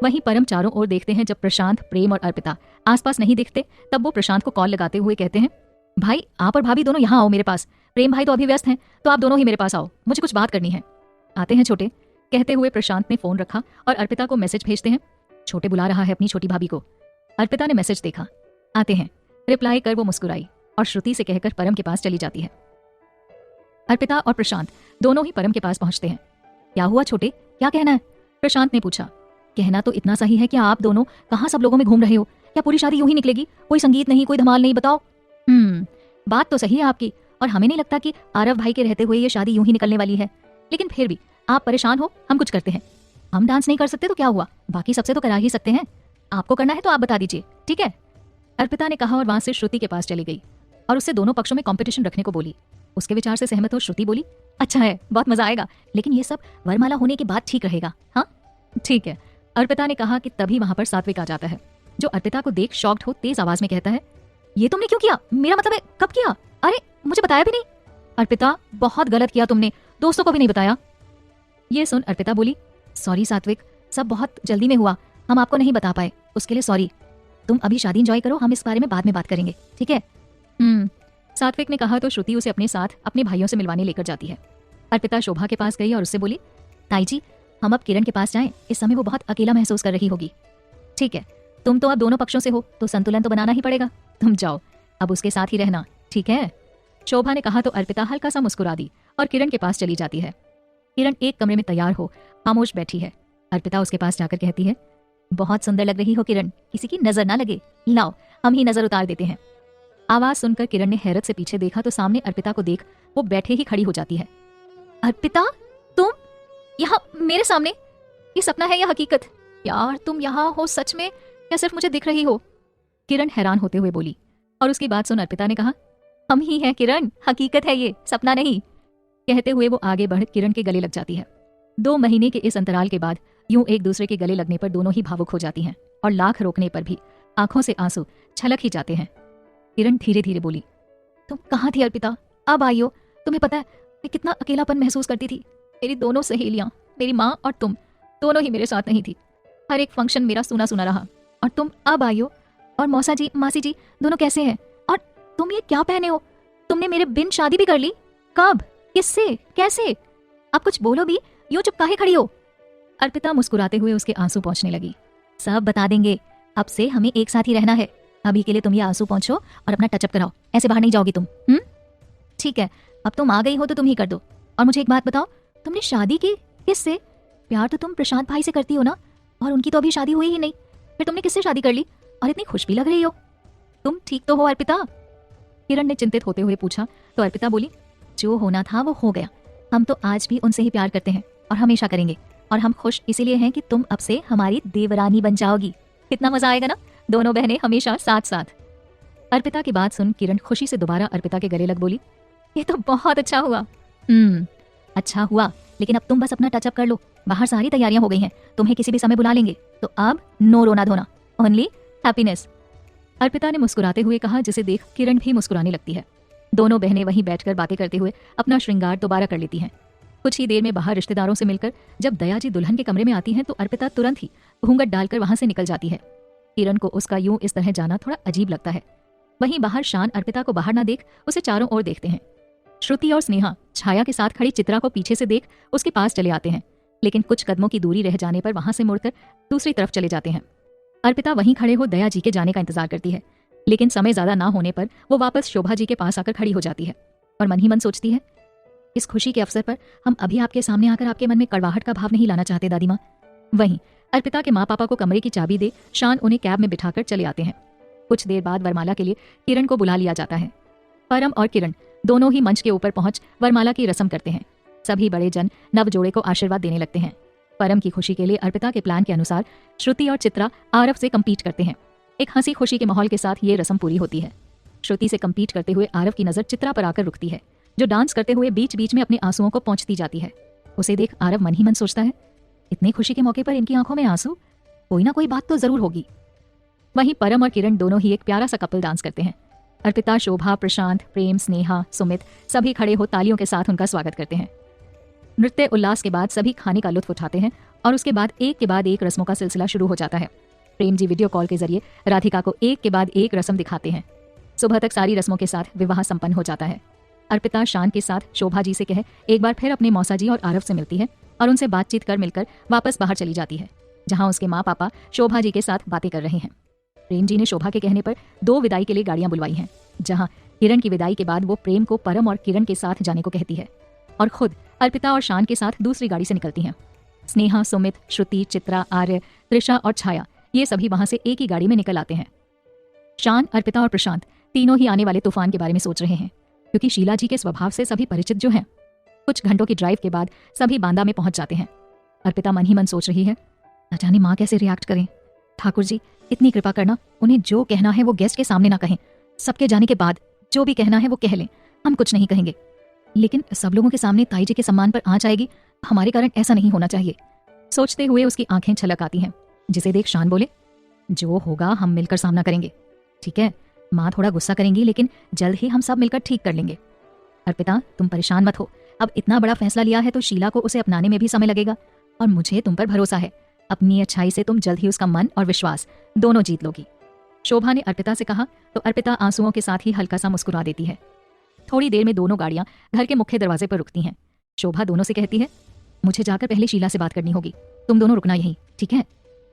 वहीं परम चारों ओर देखते हैं। जब प्रशांत, प्रेम और अर्पिता आसपास नहीं दिखते तब वो प्रशांत को कॉल लगाते हुए कहते हैं, भाई आप और भाभी दोनों यहाँ आओ मेरे पास। प्रेम भाई तो अभी व्यस्त हैं, तो आप दोनों ही मेरे पास आओ, मुझे कुछ बात करनी है। आते हैं छोटे, कहते हुए प्रशांत ने फोन रखा और अर्पिता को मैसेज भेजते हैं। छोटे बुला रहा है अपनी छोटी भाभी को। अर्पिता ने मैसेज देखा। आते हैं, रिप्लाई कर वो मुस्कुराई और श्रुति से कहकर परम के पास चली जाती है। अर्पिता और प्रशांत दोनों ही परम के पास पहुंचते हैं। क्या हुआ छोटे, क्या कहना है? प्रशांत ने पूछा। कहना तो इतना सही है कि आप दोनों कहाँ सब लोगों में घूम रहे हो। क्या पूरी शादी यूं ही निकलेगी? कोई संगीत नहीं, कोई धमाल नहीं, बताओ। बात तो सही है आपकी, और हमें नहीं लगता कि आरव भाई के रहते हुए ये शादी यूं ही निकलने वाली है। लेकिन फिर भी आप परेशान हो, हम कुछ करते हैं। हम डांस नहीं कर सकते तो क्या हुआ, बाकी सबसे तो करा ही सकते हैं। आपको करना है तो आप बता दीजिए, ठीक है? अर्पिता ने कहा और वहां से श्रुति के पास चली गई और उससे दोनों पक्षों में कंपटीशन रखने को बोली। उसके विचार से सहमत हो श्रुति बोली, अच्छा है, बहुत मजा आएगा, लेकिन ये सब वरमाला होने के बाद ठीक रहेगा। हाँ ठीक है, अर्पिता ने कहा कि तभी वहां पर सात्विक आ जाता है, जो अर्पिता को देख शॉक्ड हो तेज आवाज में कहता है, ये तुमने क्यों किया? मेरा मतलब है कब किया? अरे मुझे बताया भी नहीं। अर्पिता, बहुत गलत किया तुमने, दोस्तों को भी नहीं बताया। ये सुन अर्पिता बोली, सॉरी सात्विक, सब बहुत जल्दी में हुआ, हम आपको नहीं बता पाए, उसके लिए सॉरी। तुम अभी शादी एंजॉय करो, हम इस बारे में बाद में बात करेंगे, ठीक है? सात्विक ने कहा तो श्रुति उसे अपने साथ अपने भाइयों से मिलवाने लेकर जाती है। अर्पिता शोभा के पास गई और उससे बोली, ताई जी हम अब किरण के पास जाएं, इस समय वो बहुत अकेला महसूस कर रही होगी। ठीक है, तुम तो अब दोनों पक्षों से हो तो संतुलन तो बनाना ही पड़ेगा, तुम जाओ अब उसके साथ ही रहना, ठीक है? शोभा ने कहा तो अर्पिता हल्का सा मुस्कुरा दी और किरण के पास चली जाती है। किरण एक कमरे में तैयार हो खामोश बैठी है। अर्पिता उसके पास जाकर कहती है, बहुत सुंदर लग रही हो किरण, किसी की नजर ना लगे, लाओ हम ही नजर उतार देते हैं। आवाज सुनकर किरण ने हैरत से पीछे देखा तो सामने अर्पिता को देख वो बैठे ही खड़ी हो जाती है। अर्पिता, तुम यहाँ मेरे सामने? ये सपना है या हकीकत? यार तुम यहाँ हो सच में या सिर्फ मुझे दिख रही हो? किरण हैरान होते हुए बोली और उसकी बात सुन अर्पिता ने कहा, हम ही हैं किरण, हकीकत है ये, सपना नहीं। कहते हुए वो आगे बढ़ किरण के गले लग जाती है। 2 महीने के इस अंतराल के बाद यूं एक दूसरे के गले लगने पर दोनों ही भावुक हो जाती हैं और लाख रोकने पर भी आंखों से आंसू छलक ही जाते हैं। किरण धीरे धीरे बोली, तुम कहाँ थी अर्पिता, अब आई हो? तुम्हें पता है मैं कितना अकेलापन महसूस करती थी। मेरी दोनों सहेलियां, मेरी माँ और तुम दोनों ही मेरे साथ नहीं थी। हर एक फंक्शन मेरा सुना सुना रहा और तुम अब आई हो। और मौसा जी, मासी जी दोनों कैसे हैं? और तुम ये क्या पहने हो? तुमने मेरे बिन शादी भी कर ली? कब, किससे, कैसे? अब कुछ बोलो भी, यूं चुप काहे खड़ी हो? अर्पिता मुस्कुराते हुए उसके आंसू पोंछने लगी। सब बता देंगे, अब से हमें एक साथ ही रहना है। अभी के लिए तुम ये आंसू पोंछो और अपना टचअप कराओ, ऐसे बाहर नहीं जाओगी तुम। ठीक है, अब तुम आ गई हो तो तुम ही कर दो। और मुझे एक बात बताओ, तुमने शादी की किससे? प्यार तो तुम प्रशांत भाई से करती हो ना, और उनकी तो अभी शादी हुई ही नहीं, फिर तुमने किससे शादी कर ली? और इतनी खुश भी लग रही हो, तुम ठीक तो हो अर्पिता? किरण ने चिंतित होते हुए पूछा तो अर्पिता बोली, जो होना था वो हो गया। हम तो आज भी उनसे ही प्यार करते हैं और हमेशा करेंगे, और हम खुश इसीलिए हैं कि तुम अब से हमारी देवरानी बन जाओगी। कितना मजा आएगा ना, दोनों बहनें हमेशा साथ साथ। अर्पिता की बात सुन किरण खुशी से दोबारा अर्पिता के गले लग बोली, ये तो बहुत अच्छा हुआ। अच्छा हुआ, लेकिन अब तुम बस अपना टचअप कर लो, बाहर सारी तैयारियां हो गई हैं, तुम्हें किसी भी समय बुला लेंगे, तो अब नो रोना धोना, ओनली हैप्पीनेस। अर्पिता ने मुस्कुराते हुए कहा, जिसे देख किरण भी मुस्कुराने लगती है। दोनों बहनें वहीं बैठकर बातें करते हुए अपना श्रृंगार दोबारा कर लेती हैं। कुछ ही देर में बाहर रिश्तेदारों से मिलकर जब दया जी दुल्हन के कमरे में आती हैं तो अर्पिता तुरंत ही घूंघट डालकर वहां से निकल जाती है। किरण को उसका यूं इस तरह जाना थोड़ा अजीब लगता है। वहीं बाहर शान अर्पिता को बाहर ना देख उसे चारों ओर देखते हैं। श्रुति और स्नेहा छाया के साथ खड़ी चित्रा को पीछे से देख उसके पास चले आते हैं, लेकिन कुछ कदमों की दूरी रह जाने पर वहां से मुड़कर दूसरी तरफ चले जाते हैं। अर्पिता वहीं खड़े हो दया जी के जाने का इंतजार करती है, लेकिन समय ज्यादा ना होने पर वो वापस शोभा जी के पास आकर खड़ी हो जाती है और मन ही मन सोचती है, इस खुशी के अवसर पर हम अभी आपके सामने आकर आपके मन में कड़वाहट का भाव नहीं लाना चाहते दादी माँ। वहीं अर्पिता के माँ पापा को कमरे की चाबी दे शान उन्हें कैब में बिठाकर चले आते हैं। कुछ देर बाद वरमाला के लिए किरण को बुला लिया जाता है। परम और किरण दोनों ही मंच के ऊपर पहुंच वरमाला की रस्म करते हैं। सभी बड़े जन नव जोड़े को आशीर्वाद देने लगते हैं। परम की खुशी के लिए अर्पिता के प्लान के अनुसार श्रुति और चित्रा आरव से कम्पीट करते हैं। एक हंसी खुशी के माहौल के साथ ये रस्म पूरी होती है। श्रुति से कम्पीट करते हुए आरव की नजर चित्रा पर आकर रुकती है, जो डांस करते हुए बीच बीच में अपने आंसुओं को पोंछती जाती है। उसे देख आरव मन ही मन सोचता है, इतनी खुशी के मौके पर इनकी आंखों में आंसू, कोई ना कोई बात तो जरूर होगी। वहीं परम और किरण दोनों ही एक प्यारा सा कपल डांस करते हैं। अर्पिता, शोभा, प्रशांत, प्रेम, स्नेहा, सुमित सभी खड़े हो तालियों के साथ उनका स्वागत करते हैं। नृत्य उल्लास के बाद सभी खाने का लुत्फ उठाते हैं और उसके बाद एक के बाद एक रस्मों का सिलसिला शुरू हो जाता है। प्रेम जी वीडियो कॉल के जरिए राधिका को एक के बाद एक रस्म दिखाते हैं। सुबह तक सारी रस्मों के साथ विवाह संपन्न हो जाता है। अर्पिता शान के साथ शोभा जी से कहे एक बार फिर अपने मौसा जी और आरव से मिलती है और उनसे बातचीत कर मिलकर वापस बाहर चली जाती है, जहां उसके माँ पापा शोभा जी के साथ बातें कर रहे हैं। प्रेम जी ने शोभा के कहने पर 2 विदाई के लिए गाड़ियां बुलवाई हैं, जहां किरण की विदाई के बाद वो प्रेम को परम और किरण के साथ जाने को कहती है और खुद अर्पिता और शान के साथ दूसरी गाड़ी से निकलती हैं। स्नेहा, सुमित, श्रुति, चित्रा, आर्य, त्रिशा और छाया ये सभी वहां से एक ही गाड़ी में निकल आते हैं। शान, अर्पिता और प्रशांत तीनों ही आने वाले तूफान के बारे में सोच रहे हैं, क्योंकि शीला जी के स्वभाव से सभी परिचित जो हैं। कुछ घंटों की ड्राइव के बाद सभी बांदा में पहुंच जाते हैं। अर्पिता मन ही मन सोच रही है, न जाने माँ कैसे रिएक्ट करें। ठाकुर जी इतनी कृपा करना, उन्हें जो कहना है वो गेस्ट के सामने ना कहें। सबके जाने के बाद जो भी कहना है वो कह लें, हम कुछ नहीं कहेंगे। लेकिन सब लोगों के सामने ताई जी के सम्मान पर आंच आएगी, हमारे कारण ऐसा नहीं होना चाहिए। सोचते हुए उसकी आंखें छलक आती हैं, जिसे देख शान बोले, जो होगा हम मिलकर सामना करेंगे। ठीक है, माँ थोड़ा गुस्सा करेंगी लेकिन जल्द ही हम सब मिलकर ठीक कर लेंगे। अर्पिता तुम परेशान मत हो, अब इतना बड़ा फैसला लिया है तो शीला को उसे अपनाने में भी समय लगेगा और मुझे तुम पर भरोसा है। अपनी अच्छाई से तुम जल्द ही उसका मन और विश्वास दोनों जीत लोगी। शोभा ने अर्पिता से कहा तो अर्पिता आंसुओं के साथ ही हल्का सा मुस्कुरा देती है। थोड़ी देर में दोनों गाड़ियां घर के मुख्य दरवाजे पर रुकती हैं। शोभा दोनों से कहती है, मुझे जाकर पहले शीला से बात करनी होगी, तुम दोनों रुकना यहीं, ठीक है?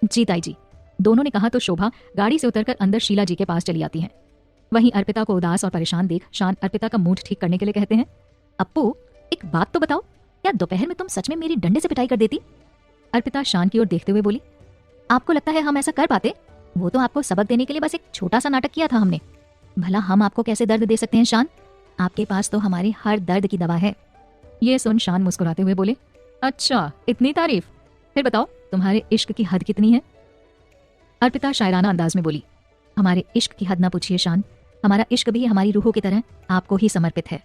जी ताई जी, दोनों ने कहा तो शोभा गाड़ी से उतरकर अंदर शीला जी के पास चली आती है। वहीं अर्पिता को उदास और परेशान देख शान अर्पिता का मूड ठीक करने के लिए कहते हैं, अप्पू एक बात तो बताओ, क्या दोपहर में तुम सच में मेरी डंडे से पिटाई कर देती? अर्पिता शान की ओर देखते हुए बोली, आपको लगता है हम ऐसा कर पाते? वो तो आपको सबक देने के लिए बस एक छोटा सा नाटक किया था हमने। भला हम आपको कैसे दर्द दे सकते हैं शान? आपके पास तो हमारे हर दर्द की दवा है। ये सुन शान मुस्कुराते हुए बोले, अच्छा इतनी तारीफ, फिर बताओ तुम्हारे इश्क की हद कितनी है? अर्पिता शायराना अंदाज में बोली, हमारे इश्क की हद ना पूछिए शान, हमारा इश्क भी हमारी रूहों की तरह आपको ही समर्पित है।